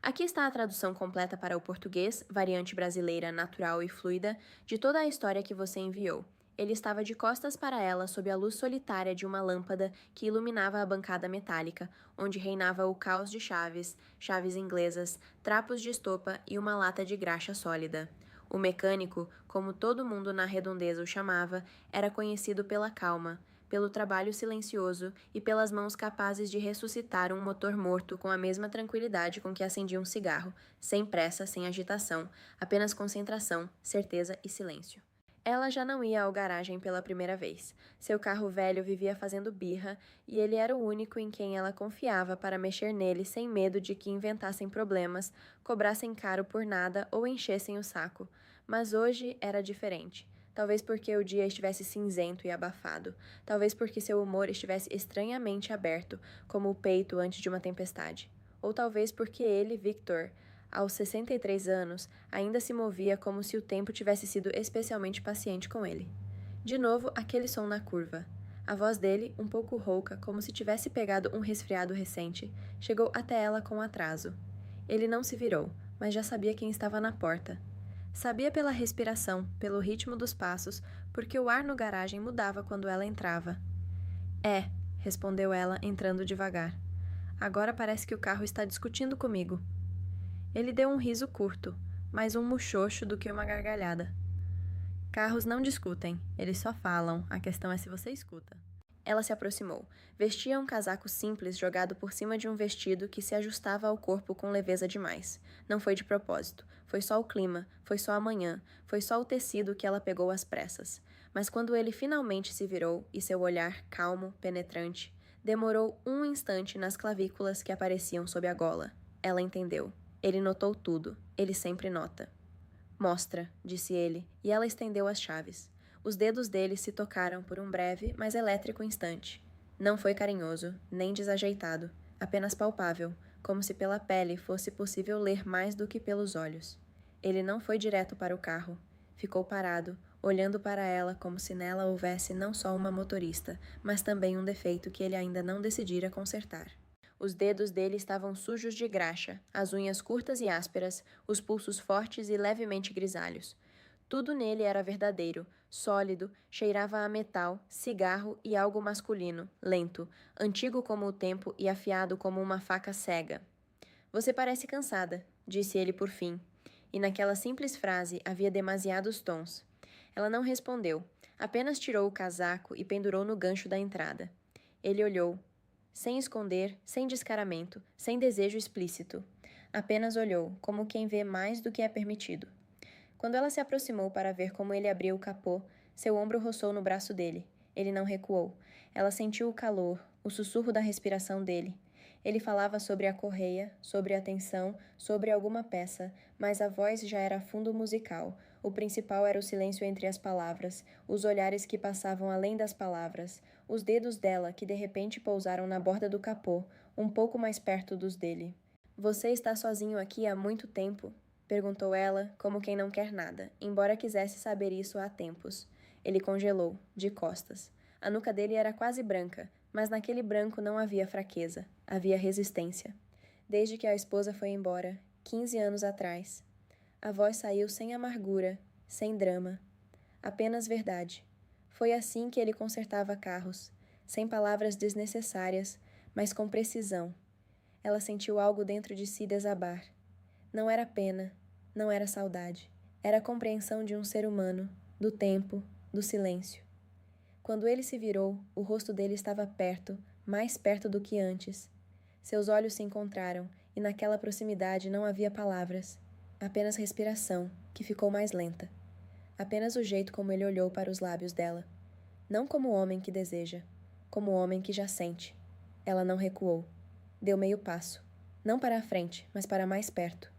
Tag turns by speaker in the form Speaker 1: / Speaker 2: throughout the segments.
Speaker 1: Aqui está a tradução completa para o português, variante brasileira natural e fluida, de toda a história que você enviou. Ele estava de costas para ela sob a luz solitária de uma lâmpada que iluminava a bancada metálica, onde reinava o caos de chaves, chaves inglesas, trapos de estopa e uma lata de graxa sólida. O mecânico, como todo mundo na redondeza o chamava, era conhecido pela calma, pelo trabalho silencioso e pelas mãos capazes de ressuscitar um motor morto com a mesma tranquilidade com que acendia um cigarro, sem pressa, sem agitação, apenas concentração, certeza e silêncio. Ela já não ia ao garagem pela primeira vez. Seu carro velho vivia fazendo birra e ele era o único em quem ela confiava para mexer nele sem medo de que inventassem problemas, cobrassem caro por nada ou enchessem o saco. Mas hoje era diferente. Talvez porque o dia estivesse cinzento e abafado. Talvez porque seu humor estivesse estranhamente aberto, como o peito antes de uma tempestade. Ou talvez porque ele, Victor, aos 63 anos, ainda se movia como se o tempo tivesse sido especialmente paciente com ele. De novo, aquele som na curva. A voz dele, um pouco rouca, como se tivesse pegado um resfriado recente, chegou até ela com atraso. Ele não se virou, mas já sabia quem estava na porta. Sabia pela respiração, pelo ritmo dos passos, porque o ar no garagem mudava quando ela entrava. É, respondeu ela, entrando devagar. Agora parece que o carro está discutindo comigo. Ele deu um riso curto, mais um muxoxo do que uma gargalhada. Carros não discutem, eles só falam, a questão é se você escuta. Ela se aproximou. Vestia um casaco simples jogado por cima de um vestido que se ajustava ao corpo com leveza demais. Não foi de propósito. Foi só o clima, foi só a manhã, foi só o tecido que ela pegou às pressas. Mas quando ele finalmente se virou e seu olhar calmo, penetrante, demorou um instante nas clavículas que apareciam sob a gola. Ela entendeu. Ele notou tudo. Ele sempre nota. Mostra, disse ele, e ela estendeu as chaves. Os dedos dele se tocaram por um breve, mas elétrico instante. Não foi carinhoso, nem desajeitado, apenas palpável, como se pela pele fosse possível ler mais do que pelos olhos. Ele não foi direto para o carro. Ficou parado, olhando para ela como se nela houvesse não só uma motorista, mas também um defeito que ele ainda não decidira consertar. Os dedos dele estavam sujos de graxa, as unhas curtas e ásperas, os pulsos fortes e levemente grisalhos. Tudo nele era verdadeiro, sólido, cheirava a metal, cigarro e algo masculino, lento, antigo como o tempo e afiado como uma faca cega. Você parece cansada, disse ele por fim, e naquela simples frase havia demasiados tons. Ela não respondeu, apenas tirou o casaco e pendurou no gancho da entrada. Ele olhou, sem esconder, sem descaramento, sem desejo explícito. Apenas olhou, como quem vê mais do que é permitido. Quando ela se aproximou para ver como ele abria o capô, seu ombro roçou no braço dele. Ele não recuou. Ela sentiu o calor, o sussurro da respiração dele. Ele falava sobre a correia, sobre a tensão, sobre alguma peça, mas a voz já era fundo musical. O principal era o silêncio entre as palavras, os olhares que passavam além das palavras, os dedos dela que de repente pousaram na borda do capô, um pouco mais perto dos dele. Você está sozinho aqui há muito tempo? Perguntou ela, como quem não quer nada, embora quisesse saber isso há tempos. Ele congelou, de costas. A nuca dele era quase branca, mas naquele branco não havia fraqueza, havia resistência. Desde que a esposa foi embora, 15 anos atrás. A voz saiu sem amargura, sem drama. Apenas verdade. Foi assim que ele consertava carros, sem palavras desnecessárias, mas com precisão. Ela sentiu algo dentro de si desabar. Não era pena, não era saudade. Era a compreensão de um ser humano, do tempo, do silêncio. Quando ele se virou, o rosto dele estava perto, mais perto do que antes. Seus olhos se encontraram, e naquela proximidade não havia palavras, apenas respiração, que ficou mais lenta. Apenas o jeito como ele olhou para os lábios dela. Não como o homem que deseja, como o homem que já sente. Ela não recuou. Deu meio passo. Não para a frente, mas para mais perto.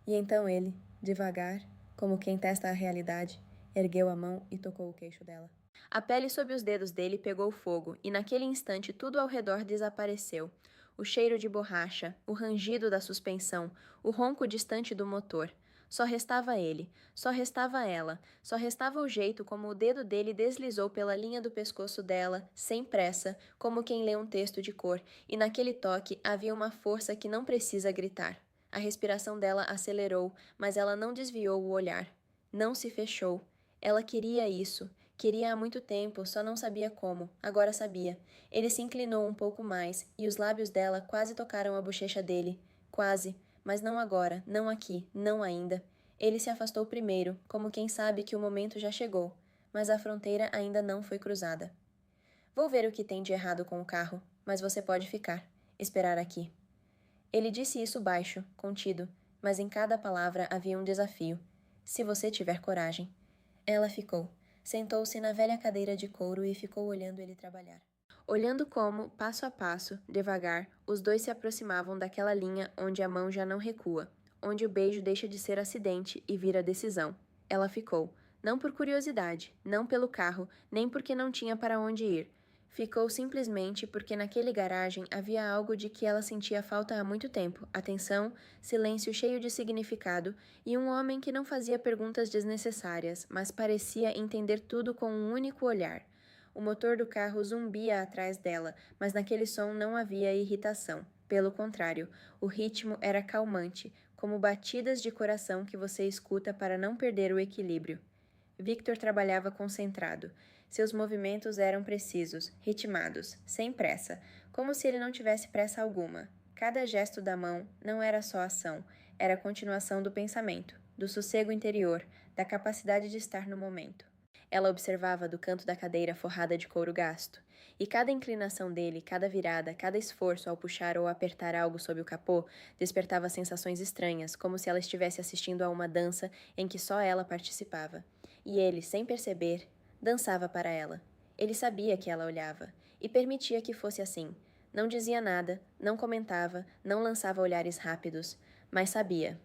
Speaker 1: E então ele, devagar, como quem testa a realidade, ergueu a mão e tocou o queixo dela. A pele sob os dedos dele pegou fogo, e naquele instante tudo ao redor desapareceu. O cheiro de borracha, o rangido da suspensão, o ronco distante do motor. Só restava ele, só restava ela, só restava o jeito como o dedo dele deslizou pela linha do pescoço dela, sem pressa, como quem lê um texto de cor, e naquele toque havia uma força que não precisa gritar. A respiração dela acelerou, mas ela não desviou o olhar. Não se fechou. Ela queria isso. Queria há muito tempo, só não sabia como. Agora sabia. Ele se inclinou um pouco mais, e os lábios dela quase tocaram a bochecha dele. Quase. Mas não agora, não aqui, não ainda. Ele se afastou primeiro, como quem sabe que o momento já chegou, mas a fronteira ainda não foi cruzada. Vou ver o que tem de errado com o carro, mas você pode ficar. Esperar aqui. Ele disse isso baixo, contido, mas em cada palavra havia um desafio. Se você tiver coragem. Ela ficou. Sentou-se na velha cadeira de couro e ficou olhando ele trabalhar. Olhando como, passo a passo, devagar, os dois se aproximavam daquela linha onde a mão já não recua, onde o beijo deixa de ser acidente e vira decisão. Ela ficou, não por curiosidade, não pelo carro, nem porque não tinha para onde ir. Ficou simplesmente porque naquele garagem havia algo de que ela sentia falta há muito tempo: atenção, silêncio cheio de significado e um homem que não fazia perguntas desnecessárias, mas parecia entender tudo com um único olhar. O motor do carro zumbia atrás dela, mas naquele som não havia irritação. Pelo contrário, o ritmo era calmante, como batidas de coração que você escuta para não perder o equilíbrio. Victor trabalhava concentrado. Seus movimentos eram precisos, ritmados, sem pressa, como se ele não tivesse pressa alguma. Cada gesto da mão não era só ação, era continuação do pensamento, do sossego interior, da capacidade de estar no momento. Ela observava do canto da cadeira forrada de couro gasto, e cada inclinação dele, cada virada, cada esforço ao puxar ou apertar algo sob o capô despertava sensações estranhas, como se ela estivesse assistindo a uma dança em que só ela participava. E ele, sem perceber, dançava para ela. Ele sabia que ela olhava, e permitia que fosse assim. Não dizia nada, não comentava, não lançava olhares rápidos, mas sabia.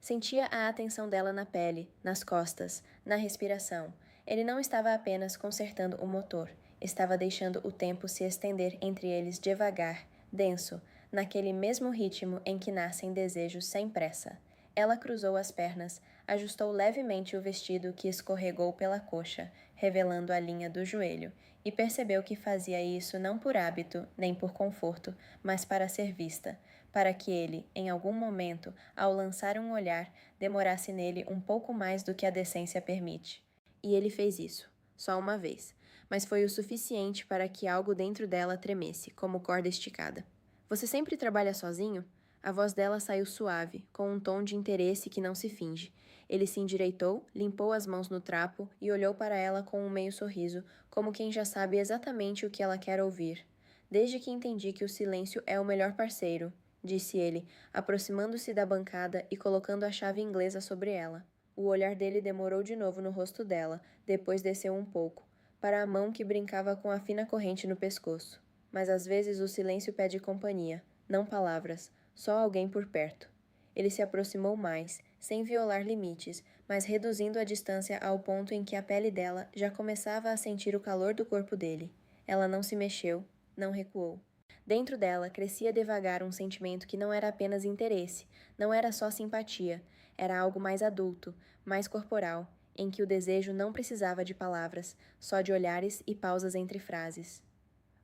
Speaker 1: Sentia a atenção dela na pele, nas costas, na respiração. Ele não estava apenas consertando o motor, estava deixando o tempo se estender entre eles devagar, denso, naquele mesmo ritmo em que nascem desejos sem pressa. Ela cruzou as pernas, ajustou levemente o vestido que escorregou pela coxa, revelando a linha do joelho, e percebeu que fazia isso não por hábito, nem por conforto, mas para ser vista, para que ele, em algum momento, ao lançar um olhar, demorasse nele um pouco mais do que a decência permite. E ele fez isso, só uma vez, mas foi o suficiente para que algo dentro dela tremesse, como corda esticada. Você sempre trabalha sozinho? A voz dela saiu suave, com um tom de interesse que não se finge. Ele se endireitou, limpou as mãos no trapo e olhou para ela com um meio sorriso, como quem já sabe exatamente o que ela quer ouvir. Desde que entendi que o silêncio é o melhor parceiro, disse ele, aproximando-se da bancada e colocando a chave inglesa sobre ela. O olhar dele demorou de novo no rosto dela, depois desceu um pouco, para a mão que brincava com a fina corrente no pescoço. Mas às vezes o silêncio pede companhia, não palavras. Só alguém por perto. Ele se aproximou mais, sem violar limites, mas reduzindo a distância ao ponto em que a pele dela já começava a sentir o calor do corpo dele. Ela não se mexeu, não recuou. Dentro dela crescia devagar um sentimento que não era apenas interesse, não era só simpatia, era algo mais adulto, mais corporal, em que o desejo não precisava de palavras, só de olhares e pausas entre frases.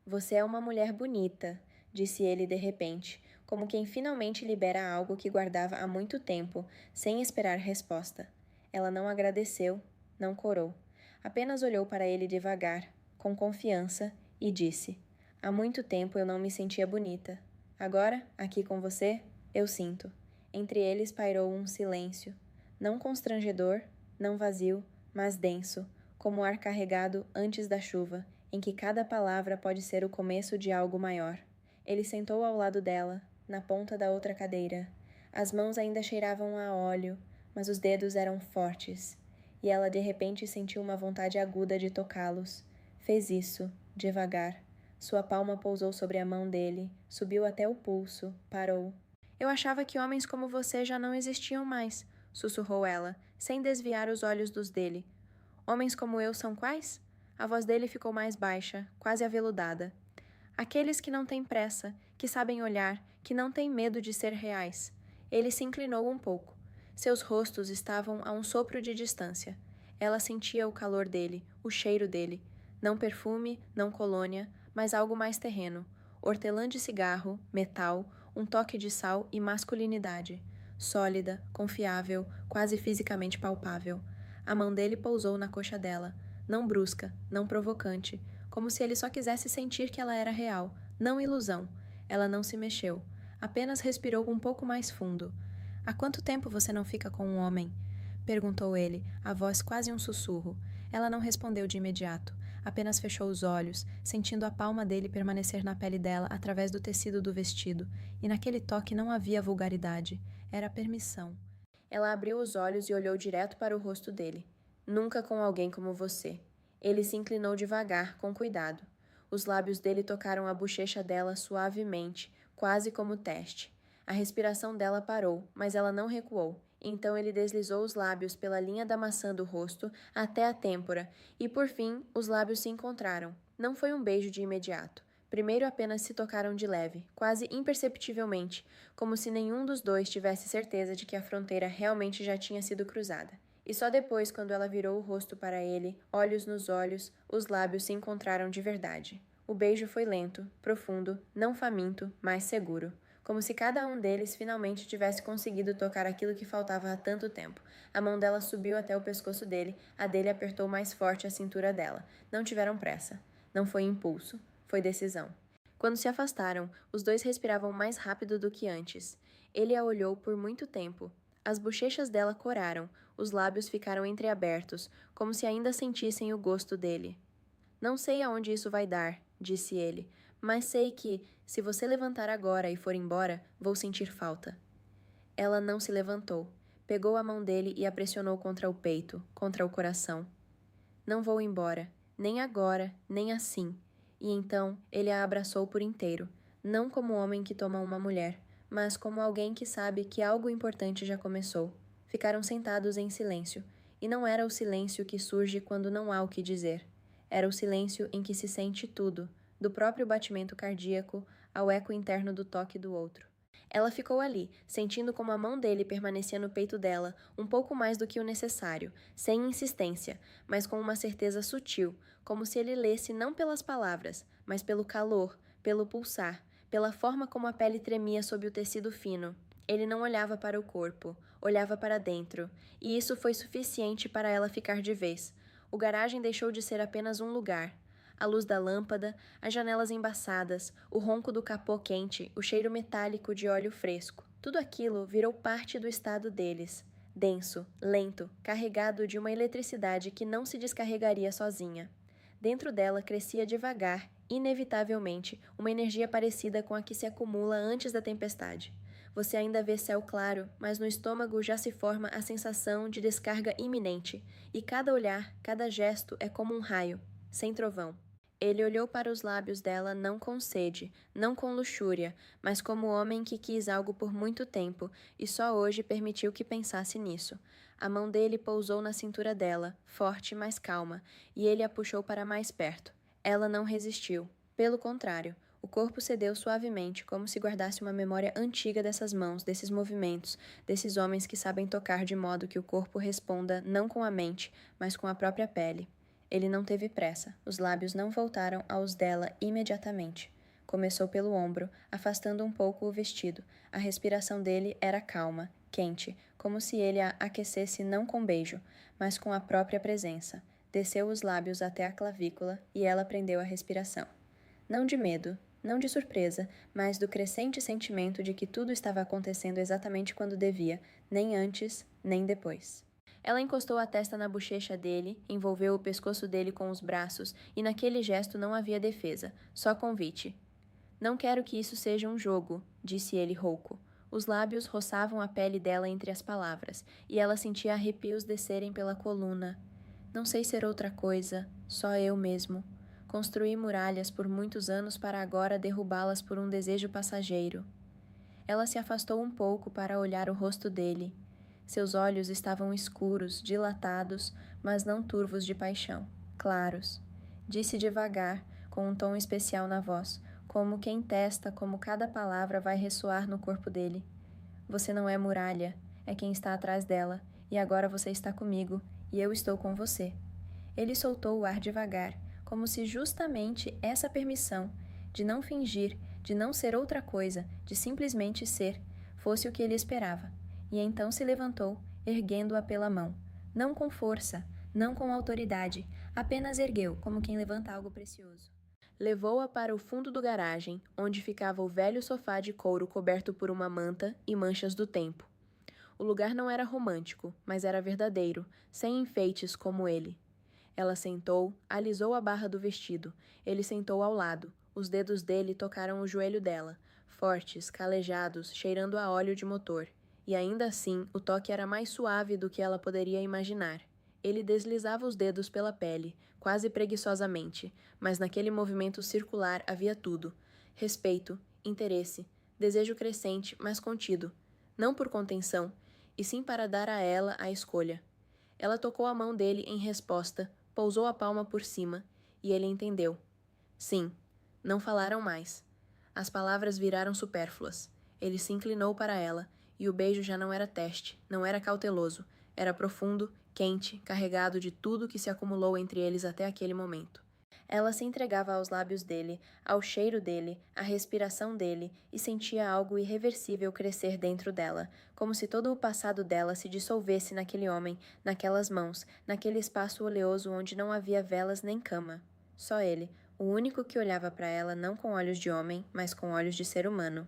Speaker 1: Você é uma mulher bonita, disse ele de repente, como quem finalmente libera algo que guardava há muito tempo, sem esperar resposta. Ela não agradeceu, não corou. Apenas olhou para ele devagar, com confiança, e disse: Há muito tempo eu não me sentia bonita. Agora, aqui com você, eu sinto. Entre eles pairou um silêncio, não constrangedor, não vazio, mas denso, como o ar carregado antes da chuva, em que cada palavra pode ser o começo de algo maior. Ele sentou ao lado dela, na ponta da outra cadeira. As mãos ainda cheiravam a óleo, mas os dedos eram fortes, e ela de repente sentiu uma vontade aguda de tocá-los. Fez isso, devagar. Sua palma pousou sobre a mão dele, subiu até o pulso, parou. Eu achava que homens como você já não existiam mais, sussurrou ela, sem desviar os olhos dos dele. Homens como eu são quais? A voz dele ficou mais baixa, quase aveludada. Aqueles que não têm pressa, que sabem olhar, que não têm medo de ser reais. Ele se inclinou um pouco. Seus rostos estavam a um sopro de distância. Ela sentia o calor dele, o cheiro dele. Não perfume, não colônia, mas algo mais terreno. Hortelã de cigarro, metal, um toque de sal e masculinidade. sólida, confiável, quase fisicamente palpável. A mão dele pousou na coxa dela, não brusca, não provocante, como se ele só quisesse sentir que ela era real, não ilusão. Ela não se mexeu, apenas respirou um pouco mais fundo. Há quanto tempo você não fica com um homem? Perguntou ele, a voz quase um sussurro. Ela não respondeu de imediato, apenas fechou os olhos, sentindo a palma dele permanecer na pele dela através do tecido do vestido, e naquele toque não havia vulgaridade, era permissão. Ela abriu os olhos e olhou direto para o rosto dele. Nunca com alguém como você. Ele se inclinou devagar, com cuidado. Os lábios dele tocaram a bochecha dela suavemente, quase como teste. A respiração dela parou, mas ela não recuou. Então ele deslizou os lábios pela linha da maçã do rosto até a têmpora, e por fim os lábios se encontraram. Não foi um beijo de imediato. Primeiro apenas se tocaram de leve, quase imperceptivelmente, como se nenhum dos dois tivesse certeza de que a fronteira realmente já tinha sido cruzada. E só depois, quando ela virou o rosto para ele, olhos nos olhos, os lábios se encontraram de verdade. O beijo foi lento, profundo, não faminto, mas seguro. Como se cada um deles finalmente tivesse conseguido tocar aquilo que faltava há tanto tempo. A mão dela subiu até o pescoço dele, a dele apertou mais forte a cintura dela. Não tiveram pressa. Não foi impulso. Foi decisão. Quando se afastaram, os dois respiravam mais rápido do que antes. Ele a olhou por muito tempo. As bochechas dela coraram, os lábios ficaram entreabertos, como se ainda sentissem o gosto dele. Não sei aonde isso vai dar, disse ele, mas sei que, se você levantar agora e for embora, vou sentir falta. Ela não se levantou. Pegou a mão dele e a pressionou contra o peito, contra o coração. Não vou embora, nem agora, nem assim. E então ele a abraçou por inteiro, não como homem que toma uma mulher, mas como alguém que sabe que algo importante já começou. Ficaram sentados em silêncio, e não era o silêncio que surge quando não há o que dizer. Era o silêncio em que se sente tudo, do próprio batimento cardíaco ao eco interno do toque do outro. Ela ficou ali, sentindo como a mão dele permanecia no peito dela, um pouco mais do que o necessário, sem insistência, mas com uma certeza sutil, como se ele lesse não pelas palavras, mas pelo calor, pelo pulsar, pela forma como a pele tremia sob o tecido fino. Ele não olhava para o corpo, olhava para dentro, e isso foi suficiente para ela ficar de vez. O garagem deixou de ser apenas um lugar. A luz da lâmpada, as janelas embaçadas, o ronco do capô quente, o cheiro metálico de óleo fresco. Tudo aquilo virou parte do estado deles. Denso, lento, carregado de uma eletricidade que não se descarregaria sozinha. Dentro dela crescia devagar, inevitavelmente, uma energia parecida com a que se acumula antes da tempestade. Você ainda vê céu claro, mas no estômago já se forma a sensação de descarga iminente, e cada olhar, cada gesto é como um raio, sem trovão. Ele olhou para os lábios dela não com sede, não com luxúria, mas como homem que quis algo por muito tempo e só hoje permitiu que pensasse nisso. A mão dele pousou na cintura dela, forte, mas calma, e ele a puxou para mais perto. Ela não resistiu. Pelo contrário, o corpo cedeu suavemente, como se guardasse uma memória antiga dessas mãos, desses movimentos, desses homens que sabem tocar de modo que o corpo responda não com a mente, mas com a própria pele. Ele não teve pressa, os lábios não voltaram aos dela imediatamente. Começou pelo ombro, afastando um pouco o vestido. A respiração dele era calma, quente, como se ele a aquecesse não com beijo, mas com a própria presença. Desceu os lábios até a clavícula e ela prendeu a respiração. Não de medo, não de surpresa, mas do crescente sentimento de que tudo estava acontecendo exatamente quando devia, nem antes, nem depois. Ela encostou a testa na bochecha dele, envolveu o pescoço dele com os braços, e naquele gesto não havia defesa, só convite. Não quero que isso seja um jogo, disse ele rouco. Os lábios roçavam a pele dela entre as palavras, e ela sentia arrepios descerem pela coluna. Não sei ser outra coisa, só eu mesmo. Construí muralhas por muitos anos para agora derrubá-las por um desejo passageiro. Ela se afastou um pouco para olhar o rosto dele. Seus olhos estavam escuros, dilatados, mas não turvos de paixão, claros. Disse devagar, com um tom especial na voz, como quem testa como cada palavra vai ressoar no corpo dele. Você não é muralha, é quem está atrás dela, e agora você está comigo, e eu estou com você. Ele soltou o ar devagar, como se justamente essa permissão, de não fingir, de não ser outra coisa, de simplesmente ser, fosse o que ele esperava. e então se levantou, erguendo-a pela mão. Não com força, não com autoridade, apenas ergueu, como quem levanta algo precioso. Levou-a para o fundo do garagem, onde ficava o velho sofá de couro coberto por uma manta e manchas do tempo. O lugar não era romântico, mas era verdadeiro, sem enfeites como ele. Ela sentou, alisou a barra do vestido. Ele sentou ao lado. Os dedos dele tocaram o joelho dela, fortes, calejados, cheirando a óleo de motor. E ainda assim, o toque era mais suave do que ela poderia imaginar. Ele deslizava os dedos pela pele, quase preguiçosamente, mas naquele movimento circular havia tudo: respeito, interesse, desejo crescente, mas contido. Não por contenção, e sim para dar a ela a escolha. Ela tocou a mão dele em resposta, pousou a palma por cima, e ele entendeu. Sim, não falaram mais. As palavras viraram supérfluas. Ele se inclinou para ela, e o beijo já não era teste, não era cauteloso, era profundo, quente, carregado de tudo que se acumulou entre eles até aquele momento. Ela se entregava aos lábios dele, ao cheiro dele, à respiração dele, e sentia algo irreversível crescer dentro dela, como se todo o passado dela se dissolvesse naquele homem, naquelas mãos, naquele espaço oleoso onde não havia velas nem cama. Só ele, o único que olhava para ela não com olhos de homem, mas com olhos de ser humano.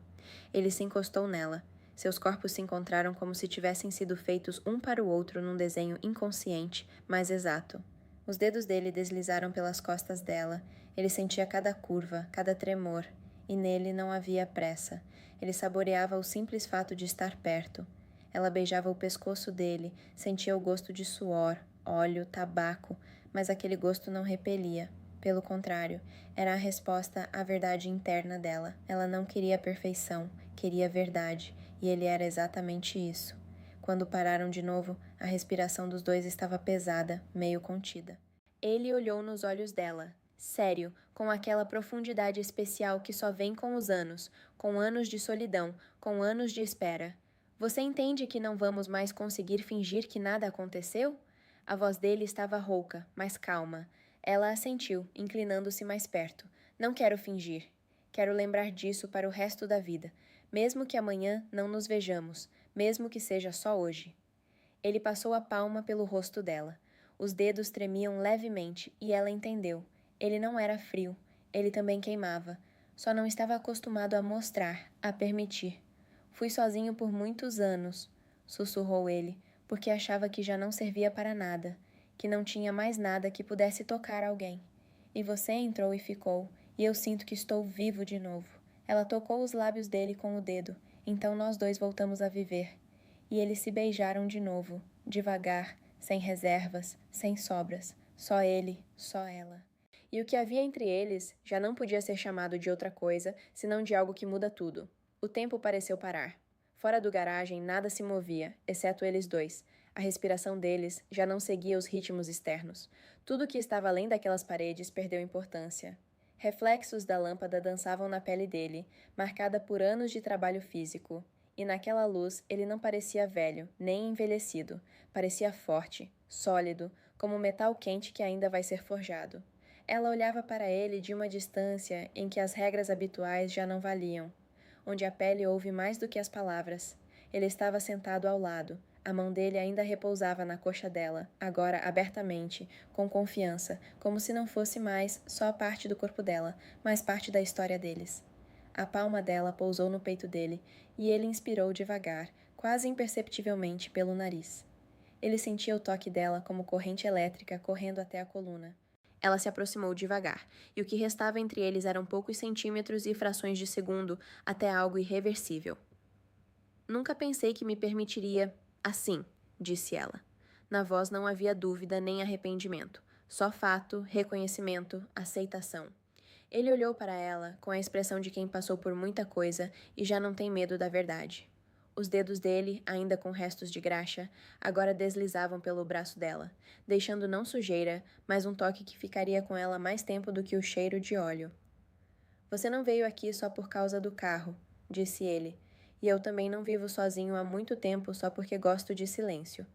Speaker 1: Ele se encostou nela. Seus corpos se encontraram como se tivessem sido feitos um para o outro num desenho inconsciente, mas exato. Os dedos dele deslizaram pelas costas dela. Ele sentia cada curva, cada tremor, e nele não havia pressa. Ele saboreava o simples fato de estar perto. Ela beijava o pescoço dele, sentia o gosto de suor, óleo, tabaco, mas aquele gosto não repelia. Pelo contrário, era a resposta à verdade interna dela. Ela não queria perfeição, queria verdade, e ele era exatamente isso. Quando pararam de novo, a respiração dos dois estava pesada, meio contida. Ele olhou nos olhos dela, sério, com aquela profundidade especial que só vem com os anos, com anos de solidão, com anos de espera. Você entende que não vamos mais conseguir fingir que nada aconteceu? A voz dele estava rouca, mas calma. Ela assentiu, inclinando-se mais perto. Não quero fingir. Quero lembrar disso para o resto da vida, mesmo que amanhã não nos vejamos, mesmo que seja só hoje. Ele passou a palma pelo rosto dela. Os dedos tremiam levemente e ela entendeu. Ele não era frio, ele também queimava. Só não estava acostumado a mostrar, a permitir. Fui sozinho por muitos anos, sussurrou ele, porque achava que já não servia para nada, que não tinha mais nada que pudesse tocar alguém. E você entrou e ficou, e eu sinto que estou vivo de novo. Ela tocou os lábios dele com o dedo, então nós dois voltamos a viver. E eles se beijaram de novo, devagar, sem reservas, sem sobras. Só ele, só ela. E o que havia entre eles já não podia ser chamado de outra coisa, senão de algo que muda tudo. O tempo pareceu parar. Fora do garagem, nada se movia, exceto eles dois. A respiração deles já não seguia os ritmos externos. Tudo que estava além daquelas paredes perdeu importância. Reflexos da lâmpada dançavam na pele dele, marcada por anos de trabalho físico. E naquela luz ele não parecia velho, nem envelhecido. Parecia forte, sólido, como metal quente que ainda vai ser forjado. Ela olhava para ele de uma distância em que as regras habituais já não valiam, onde a pele ouve mais do que as palavras. Ele estava sentado ao lado. A mão dele ainda repousava na coxa dela, agora abertamente, com confiança, como se não fosse mais só parte do corpo dela, mas parte da história deles. A palma dela pousou no peito dele, e ele inspirou devagar, quase imperceptivelmente, pelo nariz. Ele sentia o toque dela como corrente elétrica correndo até a coluna. Ela se aproximou devagar, e o que restava entre eles eram poucos centímetros e frações de segundo, até algo irreversível. Nunca pensei que me permitiria assim, disse ela. Na voz não havia dúvida nem arrependimento, só fato, reconhecimento, aceitação. Ele olhou para ela com a expressão de quem passou por muita coisa e já não tem medo da verdade. Os dedos dele, ainda com restos de graxa, agora deslizavam pelo braço dela, deixando não sujeira, mas um toque que ficaria com ela mais tempo do que o cheiro de óleo. Você não veio aqui só por causa do carro, disse ele, e eu também não vivo sozinho há muito tempo só porque gosto de silêncio.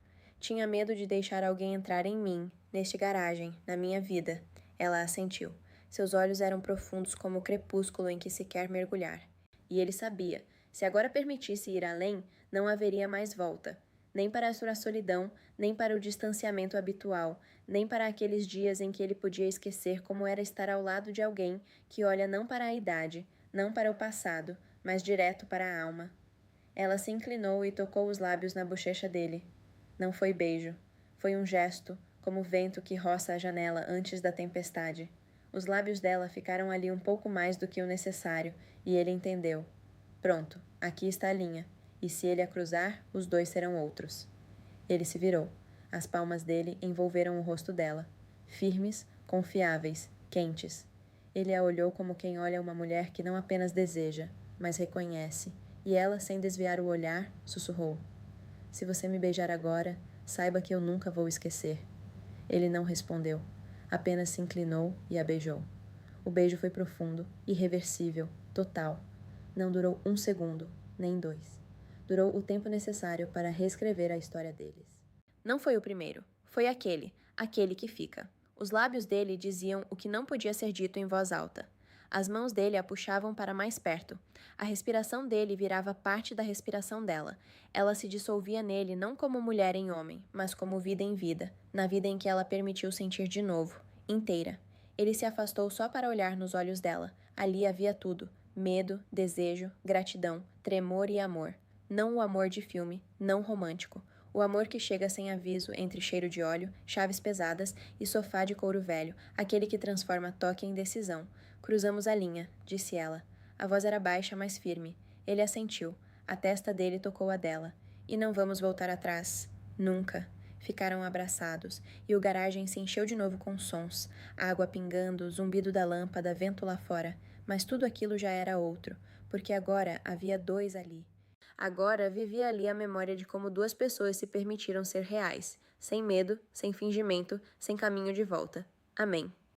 Speaker 1: Tinha medo de deixar alguém entrar em mim, neste garagem, na minha vida. Ela assentiu. Seus olhos eram profundos como o crepúsculo em que se quer mergulhar. E ele sabia. Se agora permitisse ir além, Não haveria mais volta. Nem para a sua solidão, nem para o distanciamento habitual, nem para aqueles dias em que ele podia esquecer como era estar ao lado de alguém que olha não para a idade, não para o passado, mas direto para a alma. Ela se inclinou e tocou os lábios na bochecha dele. Não foi beijo. Foi um gesto, como o vento que roça a janela antes da tempestade. Os lábios dela ficaram ali um pouco mais do que o necessário, e ele entendeu. Pronto, aqui está a linha, e se ele a cruzar, os dois serão outros. Ele se virou. As palmas dele envolveram o rosto dela. Firmes, confiáveis, quentes. Ele a olhou como quem olha uma mulher que não apenas deseja, mas reconhece, e ela, sem desviar o olhar, sussurrou. Se você me beijar agora, saiba que eu nunca vou esquecer. Ele não respondeu, apenas se inclinou e a beijou. O beijo foi profundo, irreversível, total. Não durou 1 segundo, nem 2. Durou o tempo necessário para reescrever a história deles. Não foi o primeiro, foi aquele que fica. Os lábios dele diziam o que não podia ser dito em voz alta. As mãos dele a puxavam para mais perto. A respiração dele virava parte da respiração dela. Ela se dissolvia nele não como mulher em homem, mas como vida em vida, na vida em que ela permitiu sentir de novo, inteira. Ele se afastou só para olhar nos olhos dela. Ali havia tudo: medo, desejo, gratidão, tremor e amor. Não o amor de filme, não romântico. O amor que chega sem aviso entre cheiro de óleo, chaves pesadas e sofá de couro velho, aquele que transforma toque em decisão. Cruzamos a linha, disse ela. A voz era baixa, mas firme. Ele assentiu. A testa dele tocou a dela. E não vamos voltar atrás. Nunca. Ficaram abraçados, e o garagem se encheu de novo com sons. Água pingando, zumbido da lâmpada, vento lá fora. Mas tudo aquilo já era outro, porque agora havia dois ali. Agora vivia ali a memória de como duas pessoas se permitiram ser reais, sem medo, sem fingimento, sem caminho de volta. Amém.